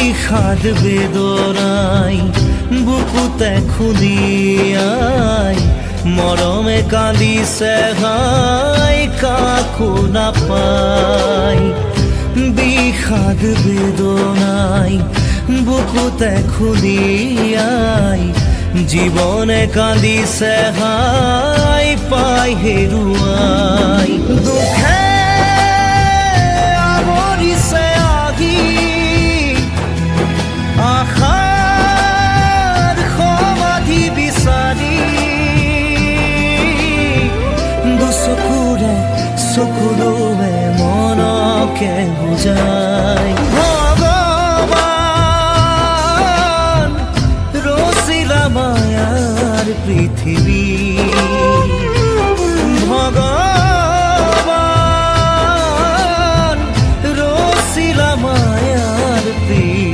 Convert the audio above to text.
বিষাদ বেদনাই বুকুতে খুলিয়াই মরমে কান্দিছে হাই কাকো নাপাই। বিষাদ বেদনাই বুকুতে খুলিয়াই জীবনে কান্দিছে হাই পাই হেৰুৱাই। দুখে আৱৰিছে আহি আশাৰ সমাধি বিচাৰি দুচকুৰে চকুলোৱে মনকে বুজাই। ভগৱান ৰচিলা মায়াৰ পৃথিৱী, ভগৱান ৰচিলা মায়াৰ পৃথিৱী।